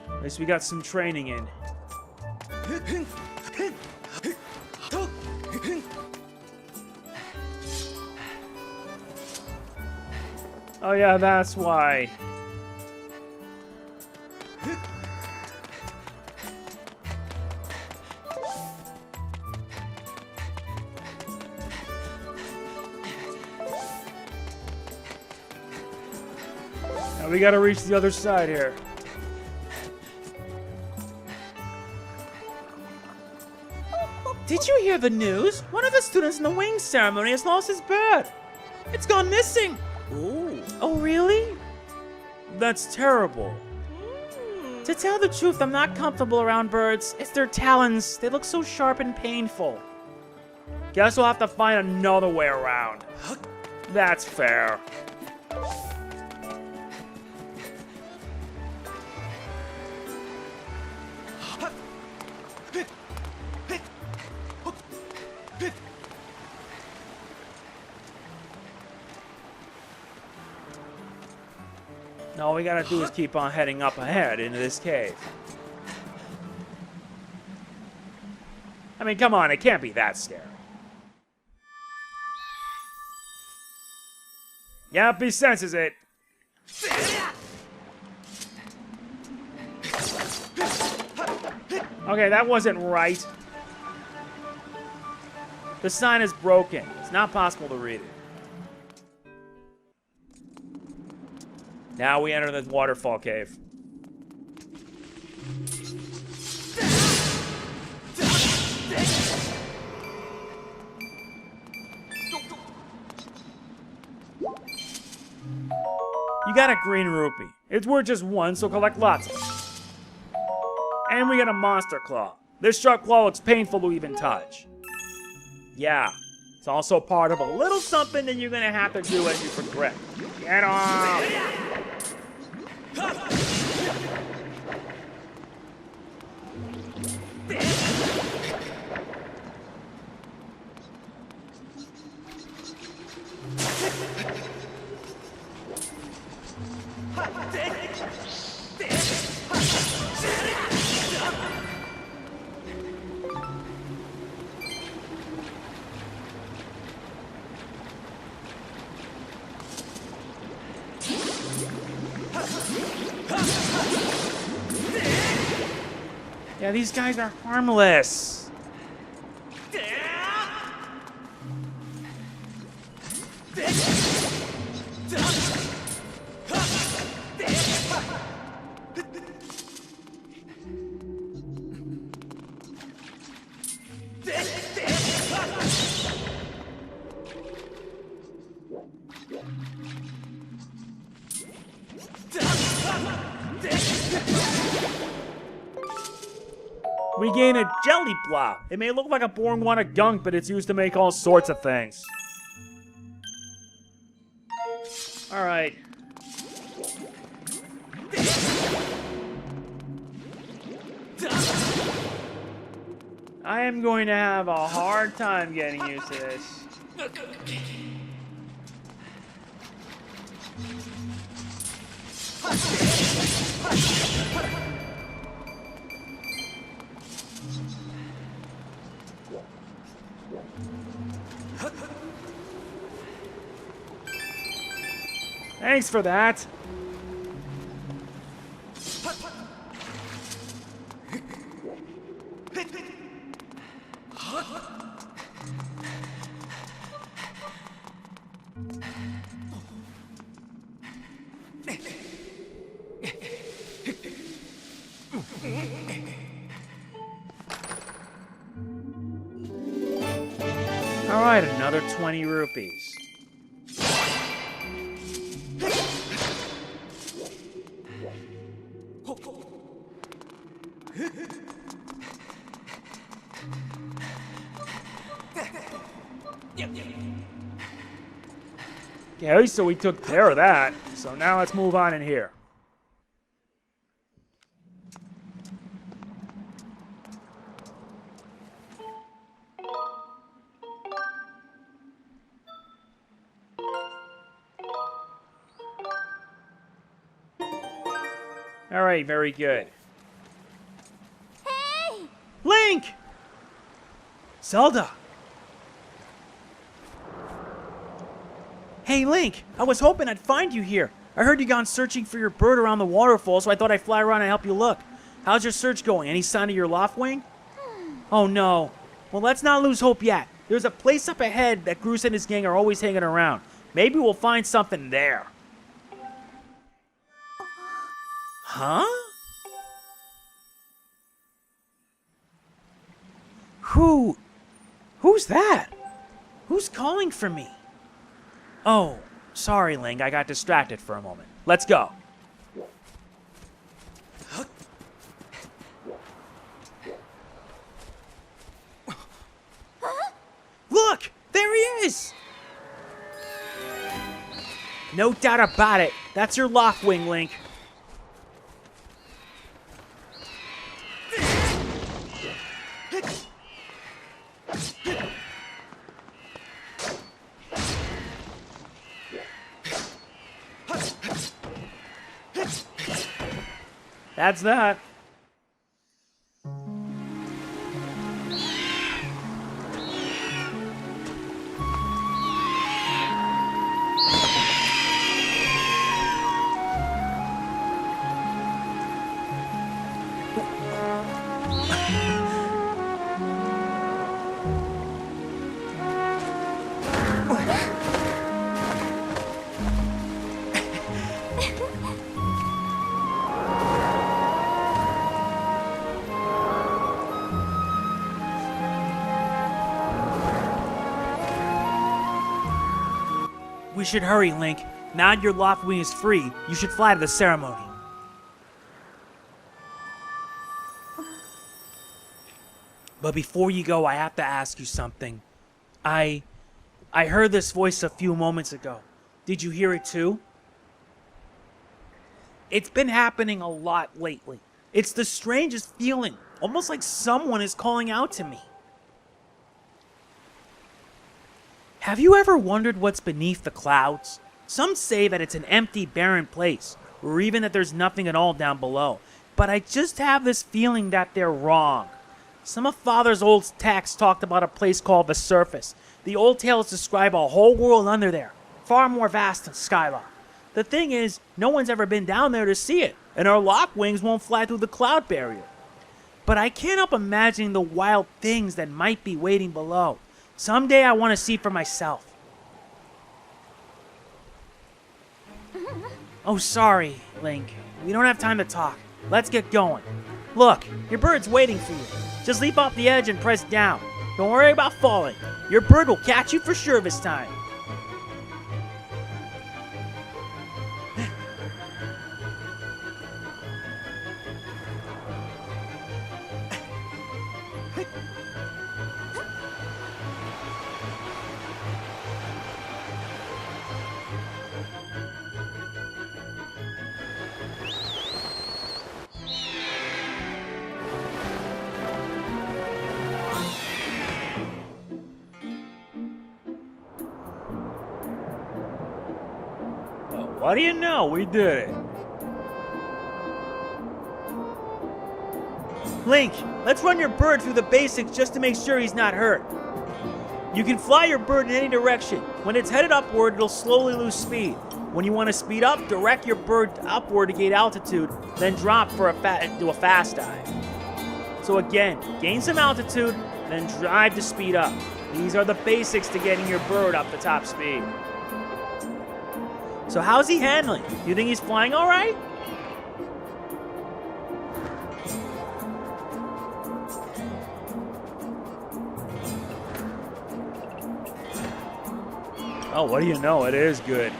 At least we got some training in. Oh yeah, that's why. Now we gotta reach the other side here. Did you hear the news? One of the students in the wing ceremony has lost his bird. It's gone missing. Ooh, Oh, really? that's terrible. To tell the truth, I'm not comfortable around birds. It's their talons. They look so sharp and painful. Guess we'll have to find another way around. That's fair. All we gotta do is keep on heading up ahead into this cave. I mean, come on, it can't be that scary. Yep, he senses it. Okay, that wasn't right. The sign is broken. It's not possible to read it. Now we enter the waterfall cave. You got a green rupee. It's worth just one, so collect lots of it. And we got a monster claw. This sharp claw looks painful to even touch. Yeah, it's also part of a little something that you're gonna have to do as you progress. Get off! Yeah, these guys are harmless. We gain a jelly blob. It may look like a boring wad of gunk, but it's used to make all sorts of things. Alright. I am going to have a hard time getting used to this. Thanks for that. All right, another 20 rupees. Okay, so we took care of that. So now let's move on in here. All right, very good. Hey! Link! Zelda! Hey, Link, I was hoping I'd find you here. I heard you gone searching for your bird around the waterfall, so I thought I'd fly around and help you look. How's your search going? Any sign of your Loftwing? Oh, no. Well, let's not lose hope yet. There's a place up ahead that Groose and his gang are always hanging around. Maybe we'll find something there. Huh? Who's that? Who's calling for me? Oh, sorry, Link. I got distracted for a moment. Let's go. Look! There he is! No doubt about it. That's your Loftwing, Link. That's that. We should hurry, Link. Now your Loftwing is free, you should fly to the ceremony. But before you go, I have to ask you something. I heard this voice a few moments ago. Did you hear it too? It's been happening a lot lately. It's the strangest feeling, almost like someone is calling out to me. Have you ever wondered what's beneath the clouds? Some say that it's an empty, barren place, or even that there's nothing at all down below. But I just have this feeling that they're wrong. Some of Father's old texts talked about a place called the Surface. The old tales describe a whole world under there, far more vast than Skyloft. The thing is, no one's ever been down there to see it, and our Loftwings won't fly through the cloud barrier. But I can't help imagining the wild things that might be waiting below. Someday I want to see for myself. Oh, sorry, Link. We don't have time to talk. Let's get going. Look, your bird's waiting for you. Just leap off the edge and press down. Don't worry about falling. Your bird will catch you for sure this time. What do you know? We did it. Link, let's run your bird through the basics just to make sure he's not hurt. You can fly your bird in any direction. When it's headed upward, it'll slowly lose speed. When you want to speed up, direct your bird upward to gain altitude, then drop for do a fast dive. So again, gain some altitude, then drive to speed up. These are the basics to getting your bird up to top speed. So how's he handling? Do you think he's flying all right? Oh, what do you know? It is good.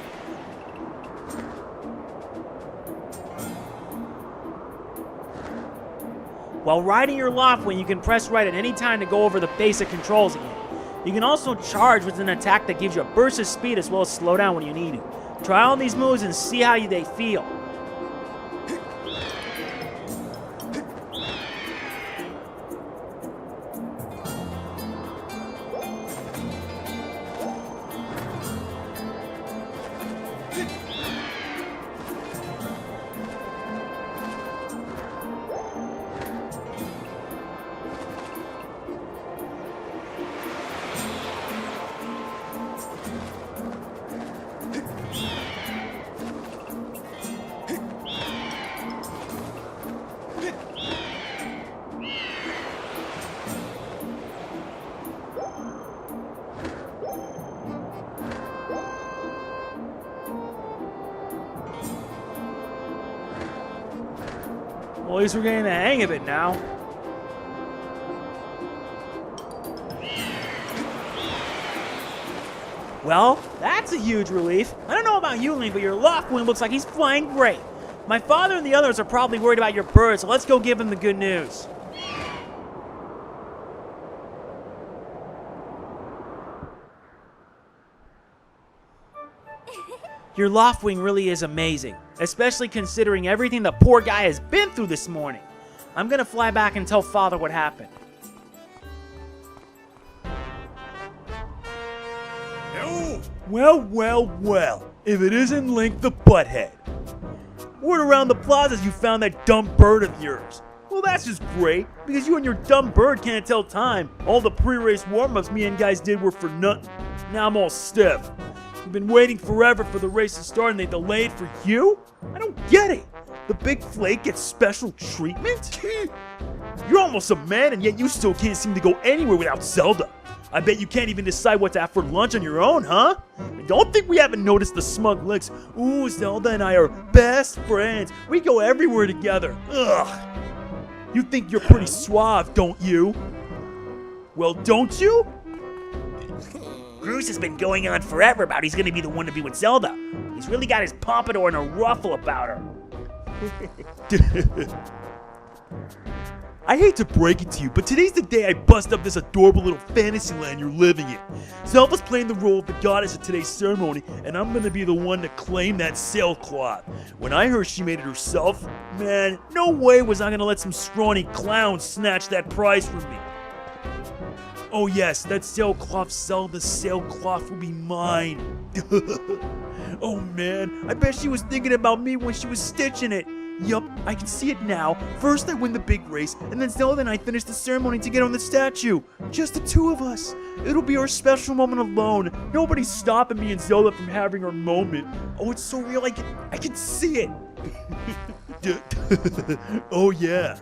While riding your Loftwing, you can press right at any time to go over the basic controls again. You can also charge with an attack that gives you a burst of speed as well as slow down when you need it. Try all these moves and see how they feel. Well, at least we're getting the hang of it now. Well, that's a huge relief. I don't know about you, Link, but your Loftwing looks like he's flying great. My father and the others are probably worried about your bird, so let's go give them the good news. Your Loftwing really is amazing, especially considering everything the poor guy has been through this morning. I'm gonna fly back and tell Father what happened. Well, well, well. If it isn't Link the Butthead. Word around the plazas you found that dumb bird of yours. Well, that's just great, because you and your dumb bird can't tell time. All the pre-race warm-ups me and guys did were for nothing. Now I'm all stiff. We've been waiting forever for the race to start and they delayed for you? I don't get it. The big flake gets special treatment? You're almost a man and yet you still can't seem to go anywhere without Zelda. I bet you can't even decide what to have for lunch on your own, huh? I don't think we haven't noticed the smug licks. Ooh, Zelda and I are best friends. We go everywhere together. Ugh. You think you're pretty suave, don't you? Well, don't you? Groose has been going on forever about he's gonna be the one to be with Zelda. He's really got his pompadour in a ruffle about her. I hate to break it to you, but today's the day I bust up this adorable little fantasy land you're living in. Zelda's playing the role of the goddess at today's ceremony, and I'm gonna be the one to claim that sailcloth. When I heard she made it herself, man, no way was I gonna let some scrawny clown snatch that prize from me. Oh yes, that sailcloth, Zelda's sailcloth will be mine. Oh man, I bet she was thinking about me when she was stitching it. Yup, I can see it now. First I win the big race, and then Zelda and I finish the ceremony to get on the statue. Just the two of us. It'll be our special moment alone. Nobody's stopping me and Zelda from having our moment. Oh, it's so real, I can see it. Oh yeah.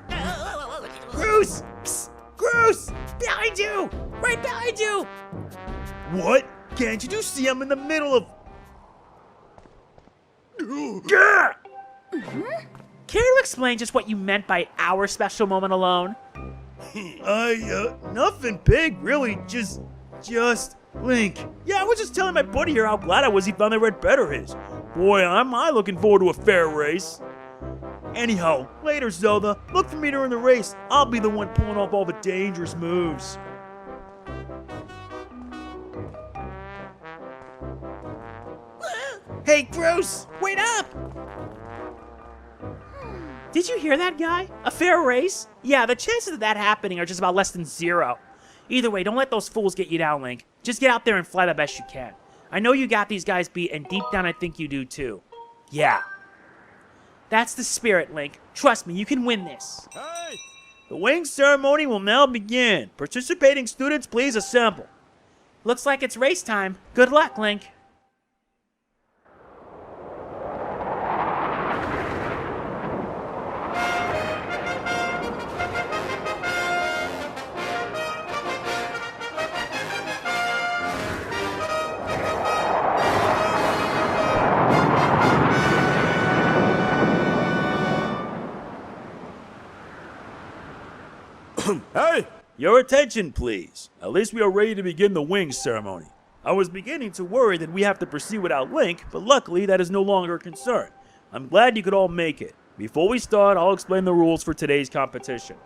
Groose! Psst! Groose! Behind you! Right behind you! What? Can't you see I'm in the middle of... Gah! Care to explain just what you meant by our special moment alone? Nothing big, really. Just Link. Yeah, I was just telling my buddy here how glad I was he finally read better his. Boy, am I looking forward to a fair race. Anyhow, later, Zelda. Look for me during the race. I'll be the one pulling off all the dangerous moves. Hey, Groose! Wait up! Did you hear that, guy? A fair race? Yeah, the chances of that happening are just about less than 0. Either way, don't let those fools get you down, Link. Just get out there and fly the best you can. I know you got these guys beat, and deep down I think you do too. Yeah. That's the spirit, Link. Trust me, you can win this. Hey! The wing ceremony will now begin. Participating students, please assemble. Looks like it's race time. Good luck, Link. Hey! Your attention, please. At least we are ready to begin the wing ceremony. I was beginning to worry that we have to proceed without Link, but luckily that is no longer a concern. I'm glad you could all make it. Before we start, I'll explain the rules for today's competition.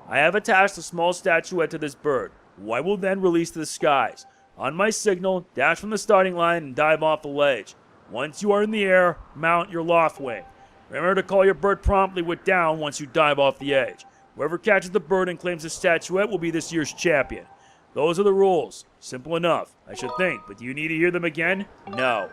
I have attached a small statuette to this bird. who I will then release to the skies. On my signal, dash from the starting line and dive off the ledge. Once you are in the air, mount your Loftwing. Remember to call your bird promptly with down once you dive off the edge. Whoever catches the bird and claims the statuette will be this year's champion. Those are the rules. Simple enough, I should think, but do you need to hear them again? No.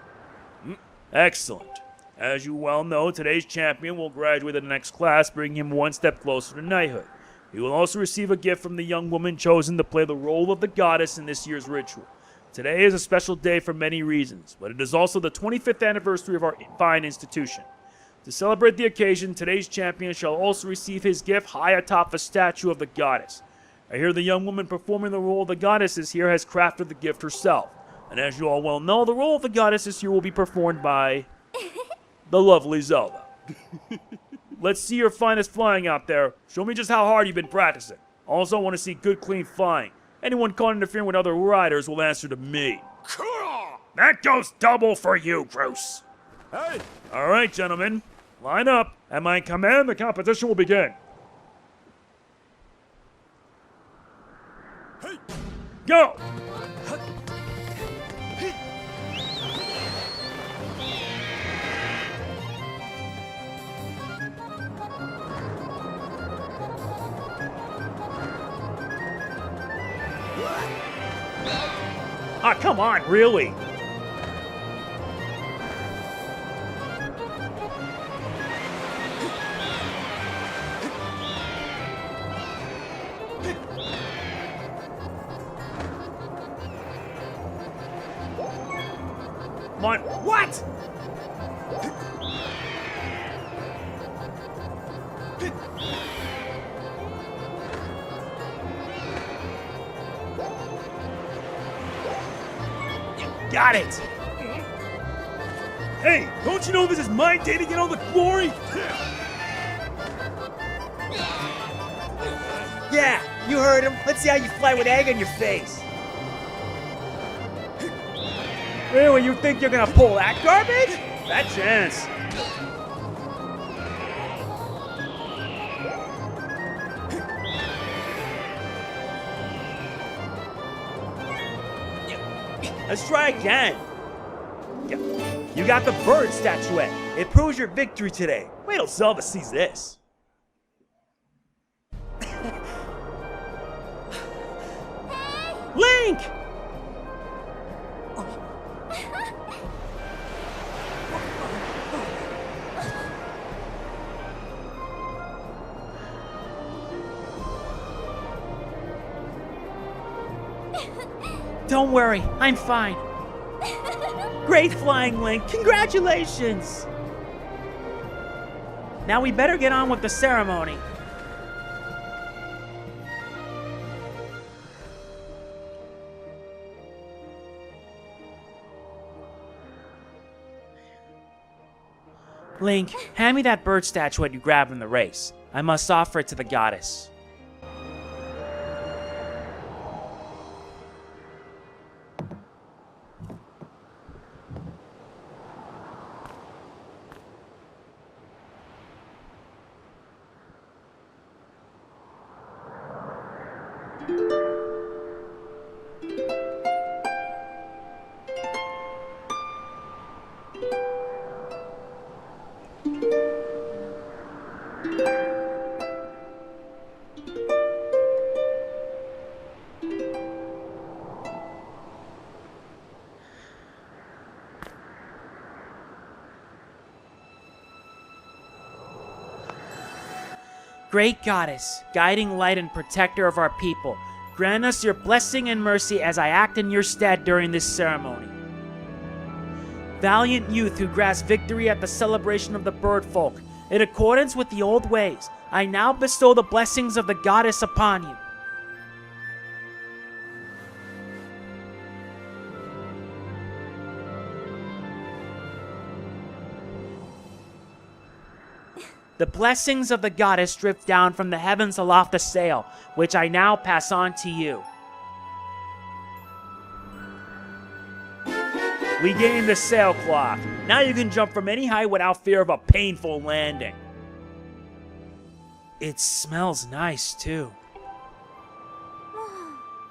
Excellent. As you well know, today's champion will graduate to the next class, bringing him one step closer to knighthood. He will also receive a gift from the young woman chosen to play the role of the goddess in this year's ritual. Today is a special day for many reasons, but it is also the 25th anniversary of our fine institution. To celebrate the occasion, today's champion shall also receive his gift high atop the statue of the goddess. I hear the young woman performing the role of the goddess this year has crafted the gift herself. And as you all well know, the role of the goddess this year will be performed by the lovely Zelda. Let's see your finest flying out there. Show me just how hard you've been practicing. Also, I want to see good, clean flying. Anyone caught interfering with other riders will answer to me. That goes double for you, Groose. Hey! All right, gentlemen. Line up. At my command, the competition will begin. Hey! Go! Ah, come on, really? Come on, what? Got it! Hey, don't you know this is my day to get all the glory? Yeah, you heard him. Let's see how you fly with egg on your face. Really, you think you're gonna pull that garbage? That chance. Let's try again. You got the bird statuette. It proves your victory today. Wait till Zelda sees this. Link! Don't worry, I'm fine. Great flying, Link. Congratulations! Now we better get on with the ceremony. Link, hand me that bird statuette you grabbed in the race. I must offer it to the goddess. Great goddess, guiding light and protector of our people, grant us your blessing and mercy as I act in your stead during this ceremony. Valiant youth who grasp victory at the celebration of the bird folk, in accordance with the old ways, I now bestow the blessings of the goddess upon you. The blessings of the goddess drift down from the heavens aloft the sail, which I now pass on to you. We gained the sailcloth. Now you can jump from any height without fear of a painful landing. It smells nice, too.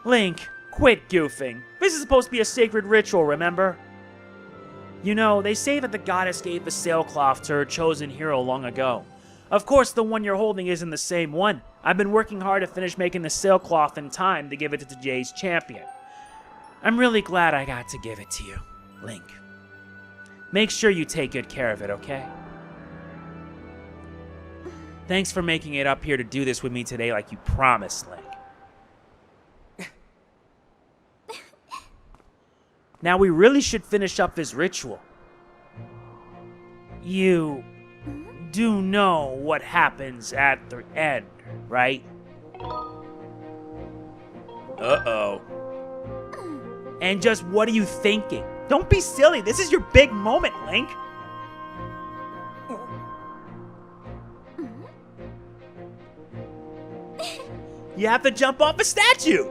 Link, quit goofing. This is supposed to be a sacred ritual, remember? You know, they say that the goddess gave the sailcloth to her chosen hero long ago. Of course, the one you're holding isn't the same one. I've been working hard to finish making the sailcloth in time to give it to today's champion. I'm really glad I got to give it to you, Link. Make sure you take good care of it, okay? Thanks for making it up here to do this with me today like you promised, Link. Now we really should finish up this ritual. You do know what happens at the end, right? Uh-oh. And just what are you thinking? Don't be silly. This is your big moment, Link. You have to jump off a statue.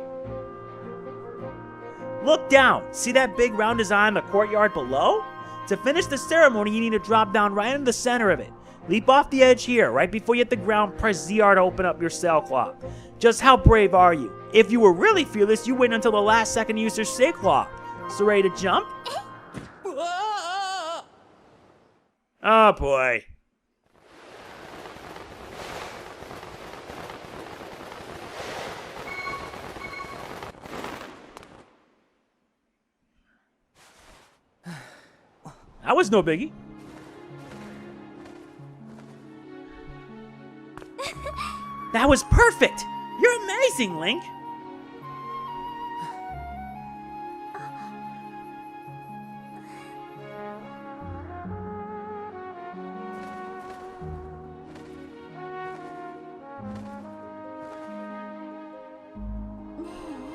Look down. See that big round design in the courtyard below? To finish the ceremony, you need to drop down right in the center of it. Leap off the edge here. Right before you hit the ground, press ZR to open up your sailcloth. Just how brave are you? If you were really fearless, you wait until the last second to use your sailcloth. So ready to jump? Oh boy. That was no biggie. That was perfect! You're amazing, Link!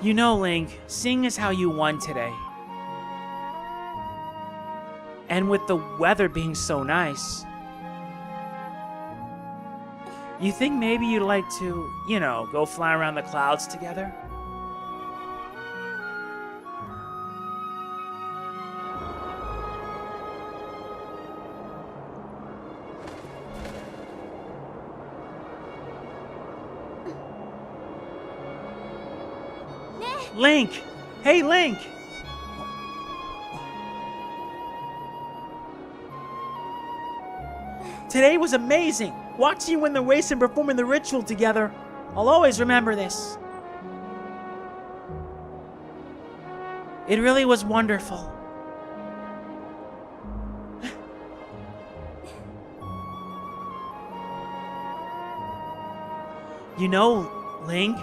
You know, Link, seeing as how you won today, and with the weather being so nice, you think maybe you'd like to, you know, go fly around the clouds together? Link! Hey, Link! Today was amazing! Watching you win the race and performing the ritual together. I'll always remember this. It really was wonderful. You know, Link,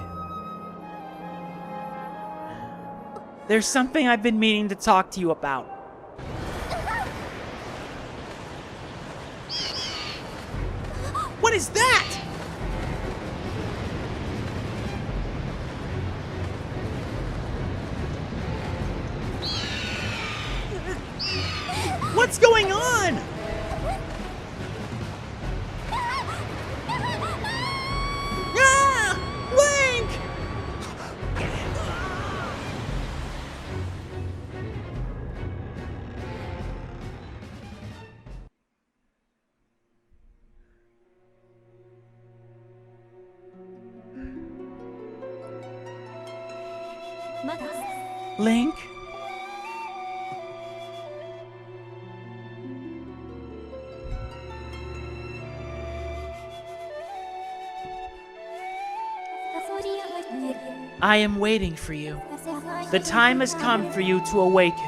there's something I've been meaning to talk to you about. What is that? What's going on? Ah! Link! Link? I am waiting for you. The time has come for you to awaken.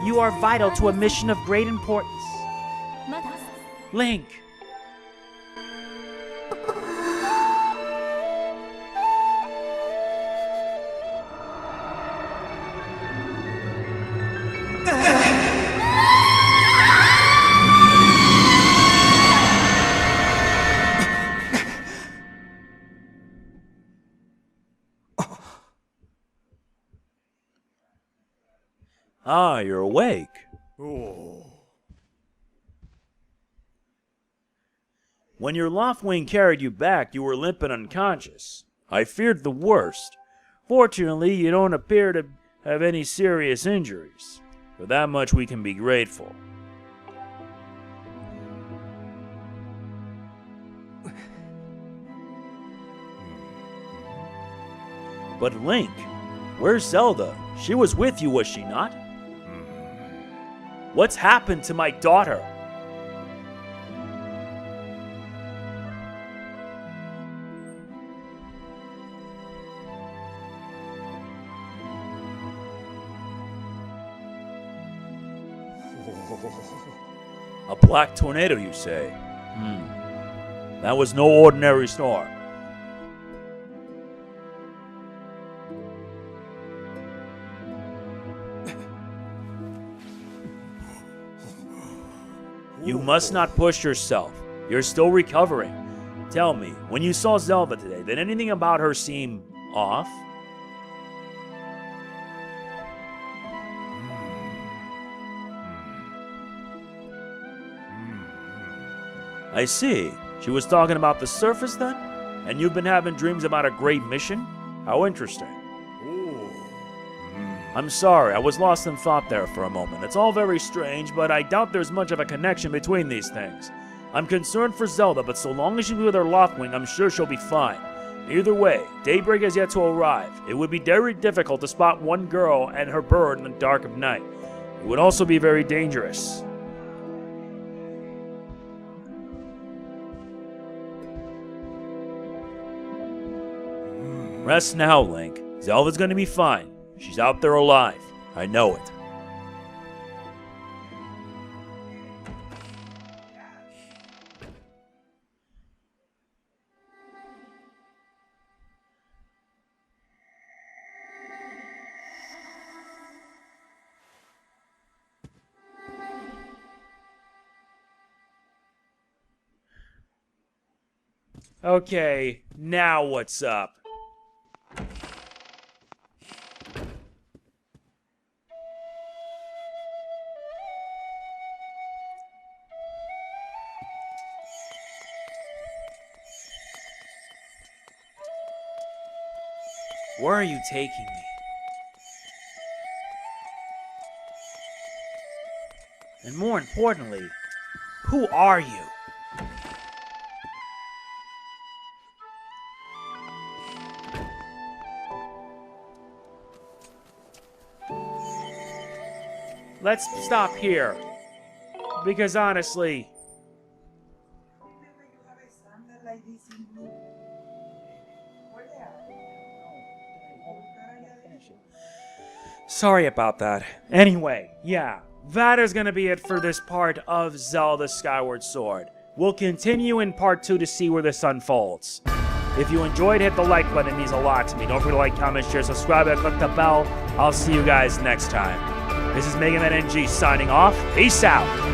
You are vital to a mission of great importance. Link. Ah, you're awake. When your Loftwing carried you back, you were limp and unconscious. I feared the worst. Fortunately, you don't appear to have any serious injuries. For that much we can be grateful. But Link, Where's Zelda? She was with you, was she not? What's happened to my daughter? A black tornado, you say? That was no ordinary storm. You must not push yourself. You're still recovering. Tell me, when you saw Zelda today, did anything about her seem off? I see. She was talking about the surface then? And you've been having dreams about a great mission? How interesting. I'm sorry, I was lost in thought there for a moment. It's all very strange, but I doubt there's much of a connection between these things. I'm concerned for Zelda, but so long as she's with her Loftwing, I'm sure she'll be fine. Either way, daybreak has yet to arrive. It would be very difficult to spot one girl and her bird in the dark of night. It would also be very dangerous. Rest now, Link. Zelda's gonna be fine. She's out there alive. I know it. Okay, now what's up? Where are you taking me? And more importantly, who are you? Let's stop here. Because honestly, sorry about that. Anyway, yeah, that is going to be it for this part of Zelda Skyward Sword. We'll continue in part 2 to see where this unfolds. If you enjoyed, hit the like button. It means a lot to me. Don't forget to like, comment, share, subscribe, and click the bell. I'll see you guys next time. This is MegamanNG signing off. Peace out.